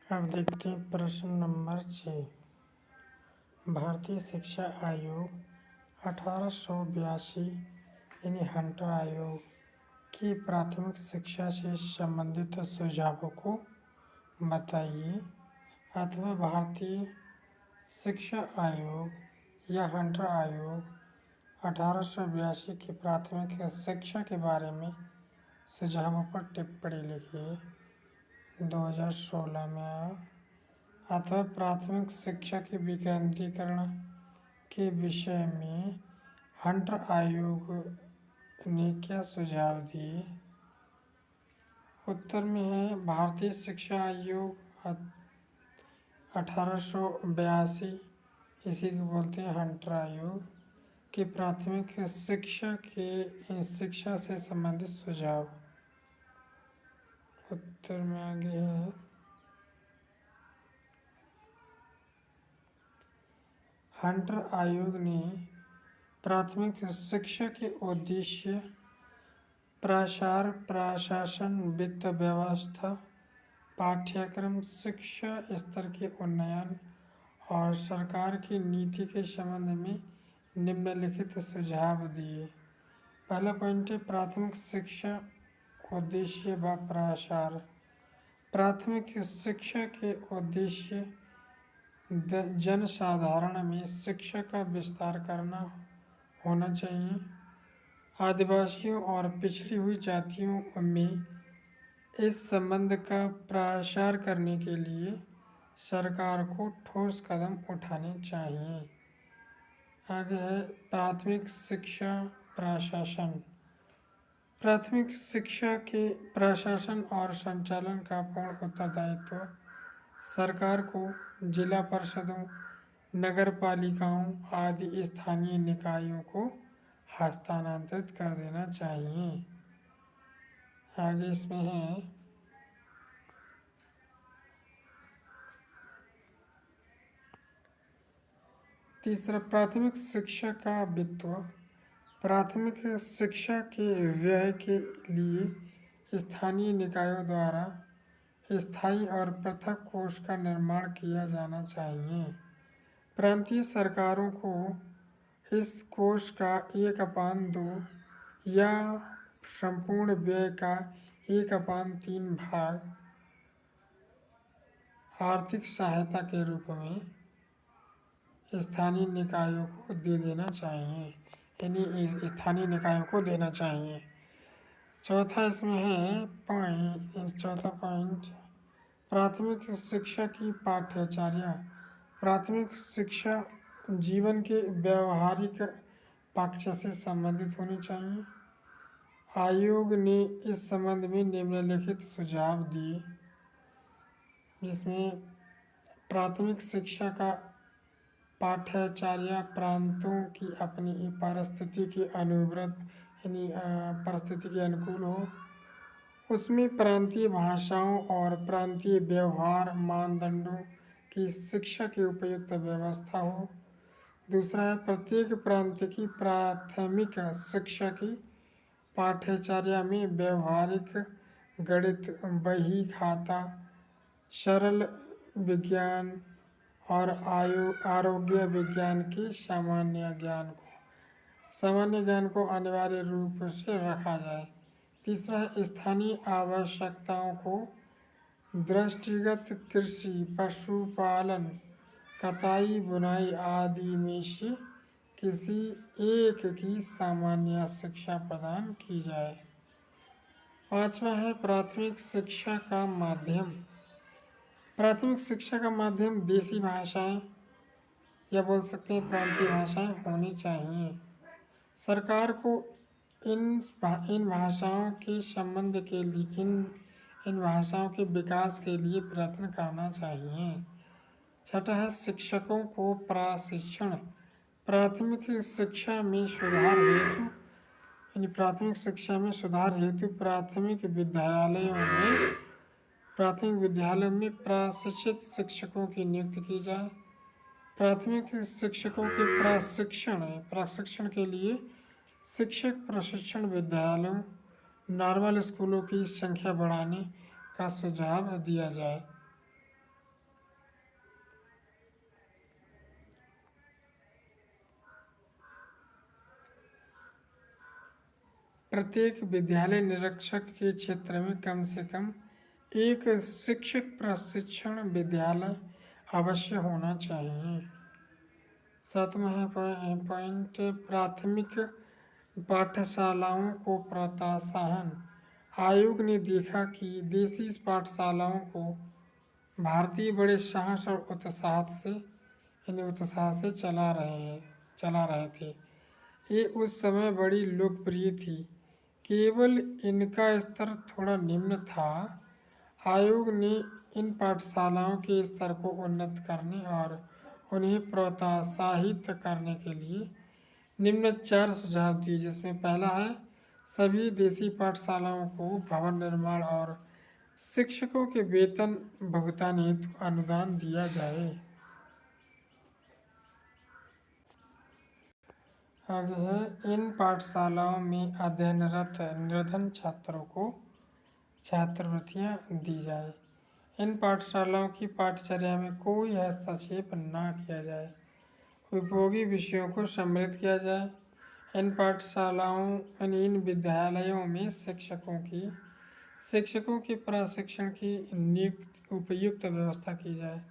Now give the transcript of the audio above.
अब देखते हैं प्रश्न नंबर 6। भारतीय शिक्षा आयोग 1882 यानी हंटर आयोग की प्राथमिक शिक्षा से संबंधित सुझावों को बताइए। अथवा भारतीय शिक्षा आयोग या हंटर आयोग 1882 की प्राथमिक शिक्षा के बारे में सुझावों पर टिप्पणी लिखिए। 2016 में अथवा प्राथमिक शिक्षा के विकेंद्रीकरण के विषय में हंटर आयोग ने क्या सुझाव दिए। उत्तर में है भारतीय शिक्षा आयोग 1882, इसी को बोलते हैं हंटर आयोग की प्राथमिक शिक्षा से संबंधित सुझाव। उत्तर में आगे है हंटर आयोग ने प्राथमिक शिक्षा के उद्देश्य, प्रसार, प्रशासन, वित्त व्यवस्था, पाठ्यक्रम, शिक्षा स्तर के उन्नयन और सरकार की नीति के संबंध में निम्नलिखित सुझाव दिए। पहला पॉइंट है प्राथमिक शिक्षा उद्देश्य व प्रसार। प्राथमिक शिक्षा के उद्देश्य जनसाधारण में शिक्षा का विस्तार करना होना चाहिए। आदिवासियों और पिछड़ी हुई जातियों में इस संबंध का प्रसार करने के लिए सरकार को ठोस कदम उठाने चाहिए। आगे है प्राथमिक शिक्षा प्रशासन। प्राथमिक शिक्षा के प्रशासन और संचालन का पूर्ण उत्तरदायित्व सरकार को जिला परिषदों, नगर पालिकाओं आदि स्थानीय निकायों को हस्तांतरित कर देना चाहिए। आगे इसमें है तीसरा प्राथमिक शिक्षा का वित्त। प्राथमिक शिक्षा के व्यय के लिए स्थानीय निकायों द्वारा स्थायी और पृथक कोष का निर्माण किया जाना चाहिए। प्रांतीय सरकारों को इस कोष का 1/2 या संपूर्ण व्यय का 1/3 भाग आर्थिक सहायता के रूप में स्थानीय निकायों को दे देना चाहिए, यानी स्थानीय निकायों को देना चाहिए। चौथा इसमें है चौथा पॉइंट प्राथमिक शिक्षा की पाठ्यचर्या। प्राथमिक शिक्षा जीवन के व्यवहारिक पक्ष से संबंधित होनी चाहिए। आयोग ने इस संबंध में निम्नलिखित सुझाव दिए, जिसमें प्राथमिक शिक्षा का पाठ्यचर्या प्रांतों की अपनी परिस्थिति के अनुरूप यानी परिस्थिति के अनुकूल हो। उसमें प्रांतीय भाषाओं और प्रांतीय व्यवहार मानदंडों की शिक्षा की उपयुक्त व्यवस्था हो। दूसरा है प्रत्येक प्रांत की प्राथमिक शिक्षा की पाठ्यचर्या में व्यवहारिक गणित, बही खाता, सरल विज्ञान और आरोग्य विज्ञान के सामान्य ज्ञान को अनिवार्य रूप से रखा जाए। तीसरा है स्थानीय आवश्यकताओं को दृष्टिगत कृषि, पशुपालन, कताई, बुनाई आदि में से किसी एक की सामान्य शिक्षा प्रदान की जाए। पांचवा है प्राथमिक शिक्षा का माध्यम। प्राथमिक शिक्षा का माध्यम देसी भाषाएं या बोल सकते हैं प्रांतीय भाषाएं होनी चाहिए। सरकार को इन भाषाओं के संबंध के लिए इन भाषाओं के विकास के लिए प्रयत्न करना चाहिए। छठा है शिक्षकों को प्रशिक्षण। प्राथमिक शिक्षा में सुधार हेतु प्राथमिक विद्यालयों में प्रशिक्षित शिक्षकों की नियुक्ति की जाए। प्राथमिक शिक्षकों के प्रशिक्षण के लिए शिक्षक प्रशिक्षण विद्यालयों, नॉर्मल स्कूलों की संख्या बढ़ाने का सुझाव दिया जाए। प्रत्येक विद्यालय निरीक्षक के क्षेत्र में कम से कम एक शिक्षक प्रशिक्षण विद्यालय अवश्य होना चाहिए। 7वां है पॉइंट, प्राथमिक पाठशालाओं को प्रोत्साहन। आयोग ने देखा कि देसी पाठशालाओं को भारतीय बड़े साहस और उत्साह से चला रहे थे। ये उस समय बड़ी लोकप्रिय थी, केवल इनका स्तर थोड़ा निम्न था। आयोग ने इन पाठशालाओं के स्तर को उन्नत करने और उन्हें प्रोत्साहित करने के लिए निम्न 4 सुझाव दिए, जिसमें पहला है सभी देसी पाठशालाओं को भवन निर्माण और शिक्षकों के वेतन भुगतान हेतु अनुदान दिया जाए। आगे है इन पाठशालाओं में अध्ययनरत निर्धन छात्रों को छात्रवृत्तियां दी जाए। इन पाठशालाओं की पाठचर्या में कोई हस्तक्षेप न किया जाए, उपयोगी विषयों को सम्मिलित किया जाए। इन विद्यालयों में शिक्षकों के प्रशिक्षण की उपयुक्त व्यवस्था की जाए।